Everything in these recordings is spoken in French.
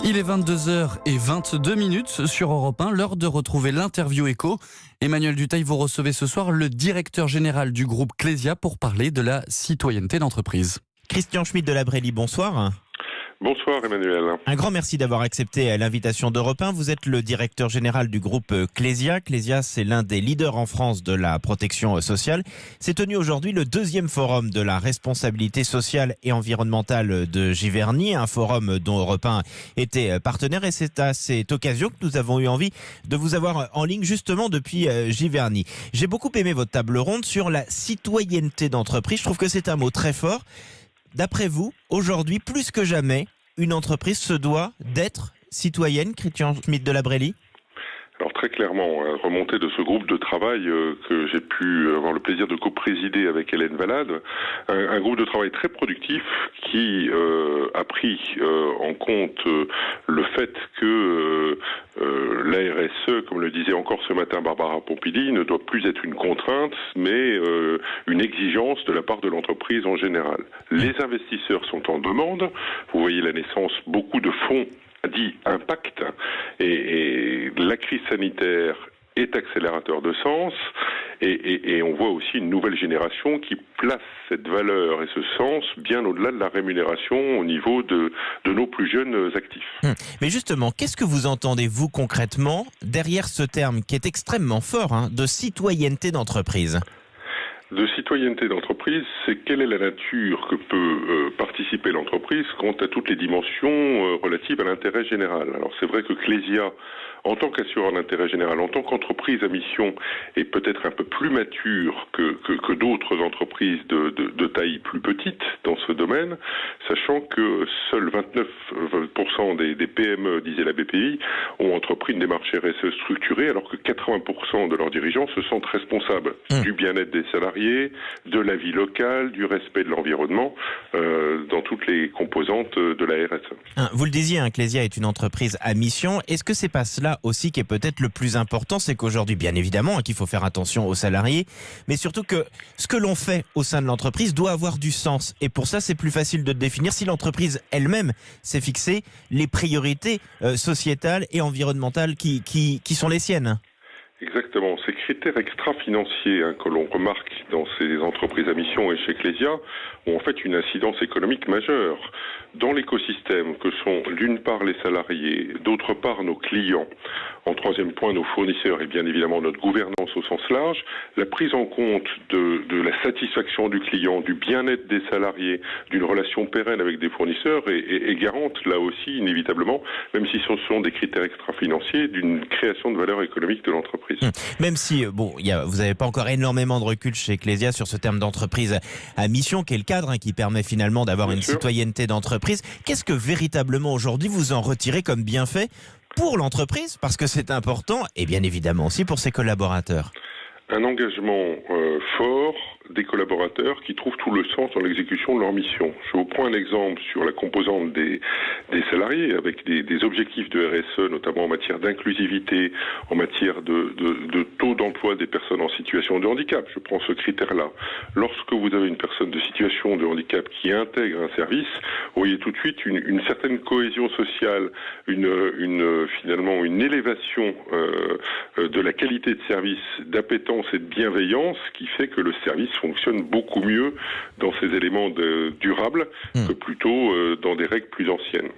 Il est 22h22 sur Europe 1, l'heure de retrouver l'interview écho. Emmanuel Dutheil, vous recevez ce soir le directeur général du groupe Clésia pour parler de la citoyenneté d'entreprise. Christian Schmitt de La Brélie, bonsoir. Bonsoir Emmanuel. Un grand merci d'avoir accepté l'invitation d'Europe 1. Vous êtes le directeur général du groupe Clésia. Clésia, c'est l'un des leaders en France de la protection sociale. C'est tenu aujourd'hui le deuxième forum de la responsabilité sociale et environnementale de Giverny, un forum dont Europe 1 était partenaire. Et c'est à cette occasion que nous avons eu envie de vous avoir en ligne justement depuis Giverny. J'ai beaucoup aimé votre table ronde sur la citoyenneté d'entreprise. Je trouve que c'est un mot très fort. D'après vous, aujourd'hui, plus que jamais, une entreprise se doit d'être citoyenne, Christian Schmitt de La Brélie ? Alors très clairement, remontée de ce groupe de travail que j'ai pu avoir le plaisir de co-présider avec Hélène Valade, un groupe de travail très productif qui a pris en compte le fait que la RSE, comme le disait encore ce matin Barbara Pompili, ne doit plus être une contrainte, mais une exigence de la part de l'entreprise en général. Les investisseurs sont en demande. Vous voyez la naissance, beaucoup de fonds dit impact, et la crise sanitaire est accélérateur de sens, et on voit aussi une nouvelle génération qui place cette valeur et ce sens bien au-delà de la rémunération au niveau de nos plus jeunes actifs. Mais justement, qu'est-ce que vous entendez, vous, concrètement, derrière ce terme qui est extrêmement fort, de citoyenneté d'entreprise ? De citoyenneté d'entreprise, c'est quelle est la nature que peut participer l'entreprise quant à toutes les dimensions relatives à l'intérêt général. Alors c'est vrai que Clésia, en tant qu'assureur d'intérêt général, en tant qu'entreprise à mission, est peut-être un peu plus mature que d'autres entreprises de taille plus petite dans ce domaine, sachant que seuls 29% des PME, disait la BPI, ont entrepris une démarche RSE structurée, alors que 80% de leurs dirigeants se sentent responsables du bien-être des salariés, de la vie locale, du respect de l'environnement, dans toutes les composantes de la RSE. Vous le disiez, Clésia est une entreprise à mission. Est-ce que c'est pas cela aussi qui est peut-être le plus important, c'est qu'aujourd'hui, bien évidemment, qu'il faut faire attention aux salariés, mais surtout que ce que l'on fait au sein de l'entreprise doit avoir du sens. Et pour ça, c'est plus facile de définir si l'entreprise elle-même s'est fixée les priorités sociétales et environnementales qui sont les siennes. Exactement. Ces critères extra-financiers que l'on remarque dans ces entreprises à mission et chez Clésia ont en fait une incidence économique majeure dans l'écosystème que sont d'une part les salariés, d'autre part nos clients, en troisième point nos fournisseurs et bien évidemment notre gouvernance au sens large. La prise en compte de la satisfaction du client, du bien-être des salariés, d'une relation pérenne avec des fournisseurs est garante là aussi inévitablement, même si ce sont des critères extra-financiers, d'une création de valeur économique de l'entreprise. Même si, vous n'avez pas encore énormément de recul chez Clésia sur ce terme d'entreprise à mission, qui est le cadre qui permet finalement d'avoir une citoyenneté d'entreprise. Qu'est-ce que véritablement aujourd'hui vous en retirez comme bienfait pour l'entreprise, parce que c'est important, et bien évidemment aussi pour ses collaborateurs ? Un engagement fort des collaborateurs qui trouvent tout le sens dans l'exécution de leur mission. Je vous prends un exemple sur la composante des salariés avec des objectifs de RSE, notamment en matière d'inclusivité, en matière de taux d'emploi des personnes en situation de handicap. Je prends ce critère-là. Lorsque vous avez une personne de situation de handicap qui intègre un service, vous voyez tout de suite une certaine cohésion sociale, finalement une élévation de la qualité de service, d'appétence et de bienveillance qui fait que le service fonctionne beaucoup mieux dans ces éléments durables que plutôt dans des règles plus anciennes.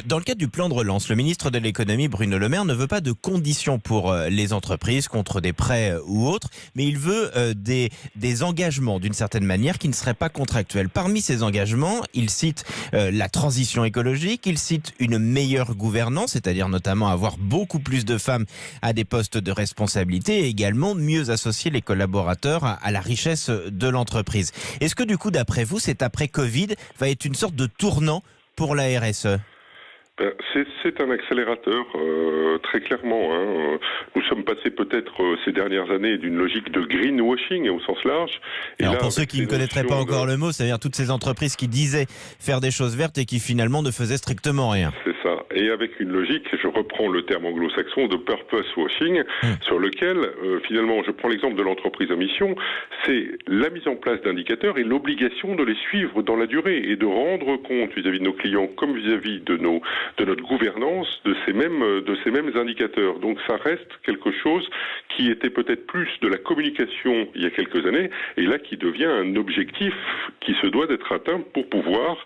Dans le cadre du plan de relance, le ministre de l'économie, Bruno Le Maire, ne veut pas de conditions pour les entreprises contre des prêts ou autres, mais il veut des engagements d'une certaine manière qui ne seraient pas contractuels. Parmi ces engagements, il cite la transition écologique, il cite une meilleure gouvernance, c'est-à-dire notamment avoir beaucoup plus de femmes à des postes de responsabilité et également mieux associer les collaborateurs à la richesse de l'entreprise. Est-ce que du coup, d'après vous, cet après-Covid va être une sorte de tournant pour la RSE ? C'est un accélérateur, très clairement. Nous sommes passés peut-être ces dernières années d'une logique de greenwashing au sens large. Et alors là, pour ceux qui ne connaîtraient pas encore le mot, c'est-à-dire toutes ces entreprises qui disaient faire des choses vertes et qui finalement ne faisaient strictement rien. C'est ça, et avec une logique, je reprends le terme anglo-saxon de purpose washing, sur lequel, finalement, je prends l'exemple de l'entreprise à mission, c'est la mise en place d'indicateurs et l'obligation de les suivre dans la durée et de rendre compte vis-à-vis de nos clients comme vis-à-vis de notre gouvernance de ces mêmes indicateurs. Donc ça reste quelque chose qui était peut-être plus de la communication il y a quelques années, et là qui devient un objectif qui se doit d'être atteint pour pouvoir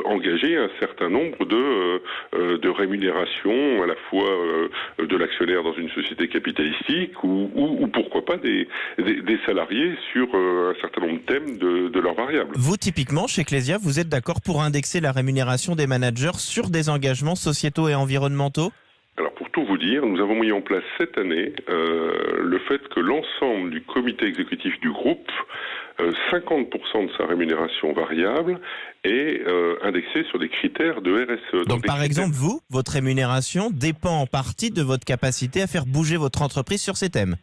engager un certain nombre de rémunérations, à la fois de l'actionnaire dans une société capitalistique ou pourquoi pas des salariés sur un certain nombre de thèmes de leurs variables. Vous, typiquement, chez Clésia, vous êtes d'accord pour indexer la rémunération des managers sur des engagements sociétaux et environnementaux ? Alors pour tout vous dire, nous avons mis en place cette année le fait que l'ensemble du comité exécutif du groupe, 50% de sa rémunération variable est indexée sur des critères de RSE. Donc par exemple, vous, votre rémunération dépend en partie de votre capacité à faire bouger votre entreprise sur ces thèmes.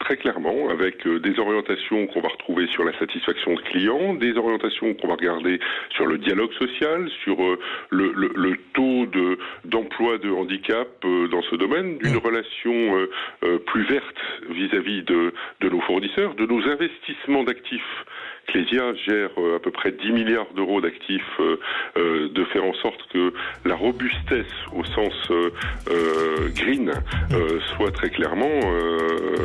Très clairement, avec des orientations qu'on va retrouver sur la satisfaction de clients, des orientations qu'on va regarder sur le dialogue social, sur le taux d'emploi de handicap dans ce domaine, d'une relation plus verte vis-à-vis de nos fournisseurs, de nos investissements d'actifs. Clésia gère à peu près 10 milliards d'euros d'actifs, de faire en sorte que la robustesse au sens green soit très clairement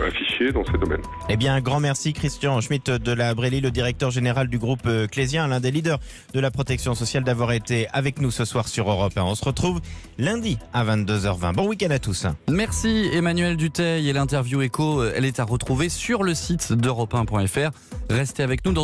affichée dans ces domaines. Eh bien, un grand merci Christian Schmitt de la Brélie, le directeur général du groupe Clésia, l'un des leaders de la protection sociale, d'avoir été avec nous ce soir sur Europe 1. On se retrouve lundi à 22h20. Bon week-end à tous. Merci Emmanuel Dutheil, et l'interview écho, elle est à retrouver sur le site d'europe1.fr. Restez avec nous dans